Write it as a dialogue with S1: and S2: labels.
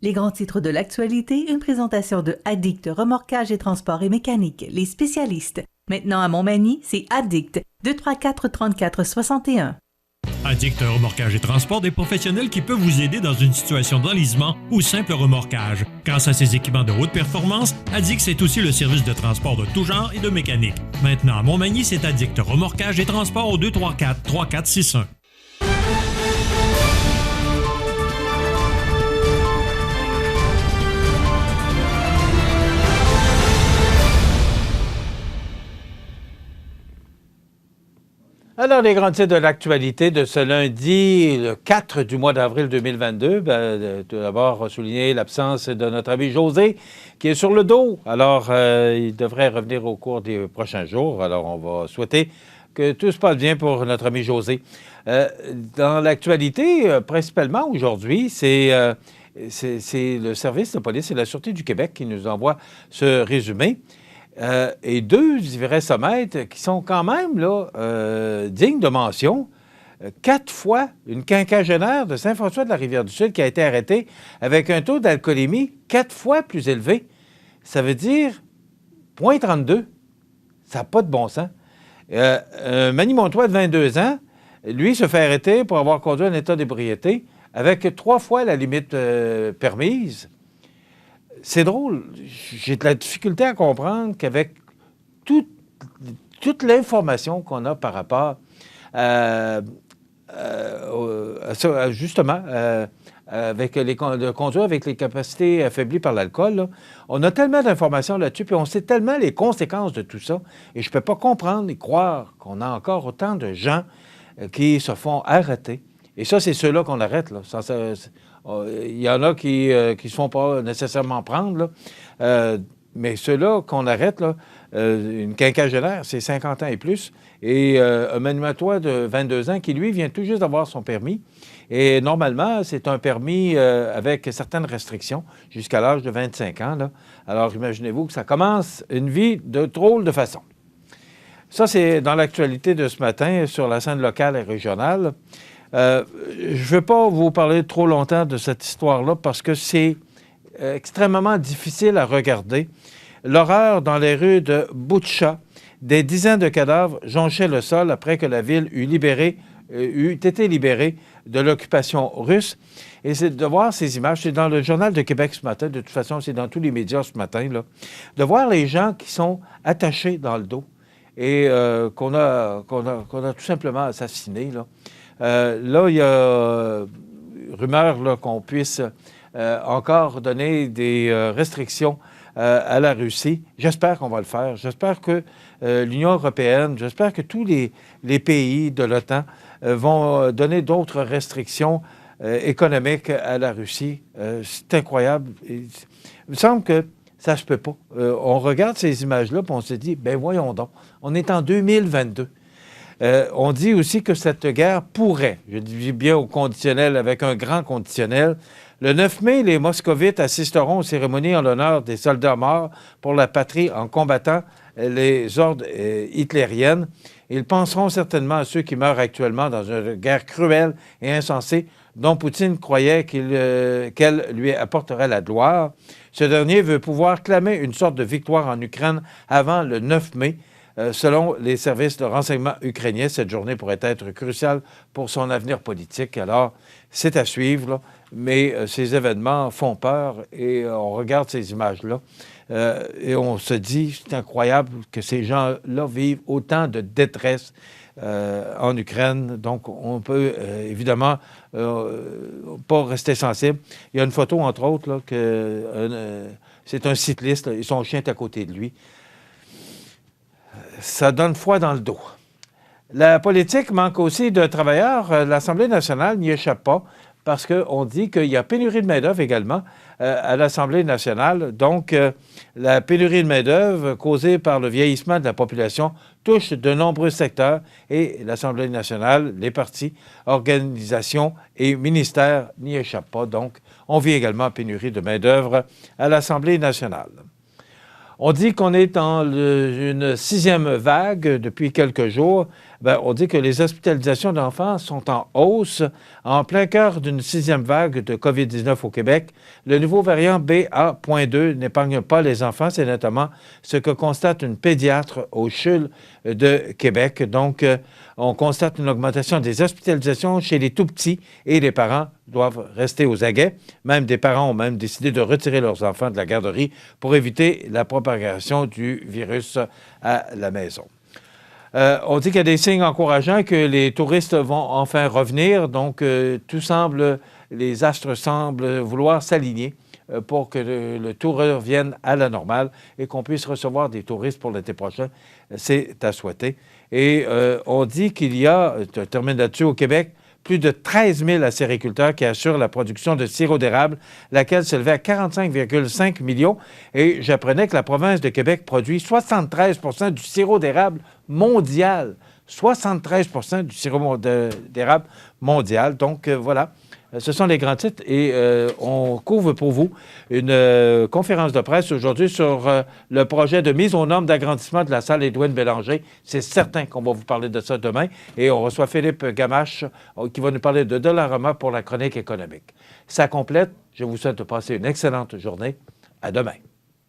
S1: Les grands titres de l'actualité, une présentation de Addict Remorquage et Transport et Mécanique, les spécialistes. Maintenant à Montmagny, c'est Addict, 234-34-61.
S2: Addict Remorquage et Transport, des professionnels qui peuvent vous aider dans une situation d'enlisement ou simple remorquage. Grâce à ses équipements de haute performance, Addict, c'est aussi le service de transport de tout genre et de mécanique. Maintenant à Montmagny, c'est Addict Remorquage et Transport au 234-3461.
S3: Alors, les grands titres de l'actualité de ce lundi, le 4 du mois d'avril 2022, tout d'abord, souligner l'absence de notre ami José, qui est sur le dos. Alors, il devrait revenir au cours des prochains jours. Alors, on va souhaiter que tout se passe bien pour notre ami José. Dans l'actualité, principalement aujourd'hui, c'est le service de police et la Sûreté du Québec qui nous envoie ce résumé. Et deux, je dirais, sommets qui sont quand même là, dignes de mention. 4 fois une quinquagénaire de Saint-François-de-la-Rivière-du-Sud qui a été arrêtée avec un taux d'alcoolémie 4 fois plus élevé. Ça veut dire 0,32. Ça n'a pas de bon sens. Un Manimontois de 22 ans, lui, se fait arrêter pour avoir conduit en état d'ébriété avec 3 fois la limite permise. C'est drôle, j'ai de la difficulté à comprendre qu'avec toute l'information qu'on a par rapport avec de conduire avec les capacités affaiblies par l'alcool, là, on a tellement d'informations là-dessus, puis on sait tellement les conséquences de tout ça, et je ne peux pas comprendre et croire qu'on a encore autant de gens qui se font arrêter. Et ça, c'est ceux-là qu'on arrête, là. Il y en a qui ne se font pas nécessairement prendre, là. Mais ceux-là qu'on arrête, là, une quinquagénaire, c'est 50 ans et plus, et un Manimontois de 22 ans qui, lui, vient tout juste d'avoir son permis. Et normalement, c'est un permis avec certaines restrictions jusqu'à l'âge de 25 ans. Là. Alors, imaginez-vous que ça commence une vie de drôle de façon. Ça, c'est dans l'actualité de ce matin sur la scène locale et régionale. Je ne veux pas vous parler trop longtemps de cette histoire-là parce que c'est extrêmement difficile à regarder. L'horreur dans les rues de Boutcha. Des dizaines de cadavres jonchaient le sol après que la ville eut été libérée de l'occupation russe. Et c'est de voir ces images, c'est dans le Journal de Québec ce matin, de toute façon, c'est dans tous les médias ce matin, là, de voir les gens qui sont attachés dans le dos et qu'on a tout simplement assassinés, là. Là, il y a rumeur là, qu'on puisse encore donner des restrictions à la Russie. J'espère qu'on va le faire. J'espère que l'Union européenne, j'espère que tous les pays de l'OTAN vont donner d'autres restrictions économiques à la Russie. C'est incroyable. Il me semble que ça ne se peut pas. On regarde ces images-là et on se dit, ben voyons donc, on est en 2022. On dit aussi que cette guerre pourrait, je dis bien au conditionnel, avec un grand conditionnel. Le 9 mai, les Moscovites assisteront aux cérémonies en l'honneur des soldats morts pour la patrie en combattant les hordes hitlériennes. Ils penseront certainement à ceux qui meurent actuellement dans une guerre cruelle et insensée dont Poutine croyait qu'elle lui apporterait la gloire. Ce dernier veut pouvoir clamer une sorte de victoire en Ukraine avant le 9 mai. Selon les services de renseignement ukrainiens, cette journée pourrait être cruciale pour son avenir politique. Alors, c'est à suivre, là, mais ces événements font peur et on regarde ces images-là et on se dit, c'est incroyable que ces gens-là vivent autant de détresse en Ukraine. Donc, on peut évidemment pas rester sensible. Il y a une photo, entre autres, là, que c'est un cycliste là, et son chien est à côté de lui. Ça donne froid dans le dos. La politique manque aussi de travailleurs. L'Assemblée nationale n'y échappe pas parce qu'on dit qu'il y a pénurie de main-d'œuvre également à l'Assemblée nationale. Donc, la pénurie de main-d'œuvre causée par le vieillissement de la population touche de nombreux secteurs et l'Assemblée nationale, les partis, organisations et ministères n'y échappent pas. Donc, on vit également pénurie de main-d'œuvre à l'Assemblée nationale. On dit qu'on est dans une 6e vague depuis quelques jours Bien, on dit que les hospitalisations d'enfants sont en hausse en plein cœur d'une 6e vague de COVID-19 au Québec. Le nouveau variant BA.2 n'épargne pas les enfants. C'est notamment ce que constate une pédiatre au CHUL de Québec. Donc, on constate une augmentation des hospitalisations chez les tout-petits et les parents doivent rester aux aguets. Même des parents ont même décidé de retirer leurs enfants de la garderie pour éviter la propagation du virus à la maison. On dit qu'il y a des signes encourageants que les touristes vont enfin revenir. Donc, les astres semblent vouloir s'aligner pour que le tout revienne à la normale et qu'on puisse recevoir des touristes pour l'été prochain. C'est à souhaiter. Et on dit qu'il y a, je termine là-dessus, au Québec, plus de 13 000 acériculteurs qui assurent la production de sirop d'érable, laquelle s'élevait à 45,5 millions. Et j'apprenais que la province de Québec produit 73 du sirop d'érable mondial. 73 du sirop d'érable mondial. Donc, voilà. Ce sont les grands titres et on couvre pour vous une conférence de presse aujourd'hui sur le projet de mise aux normes d'agrandissement de la salle Édouine Bélanger. C'est certain qu'on va vous parler de ça demain et on reçoit Philippe Gamache qui va nous parler de Dollarama pour la chronique économique. Ça complète. Je vous souhaite de passer une excellente journée. À demain.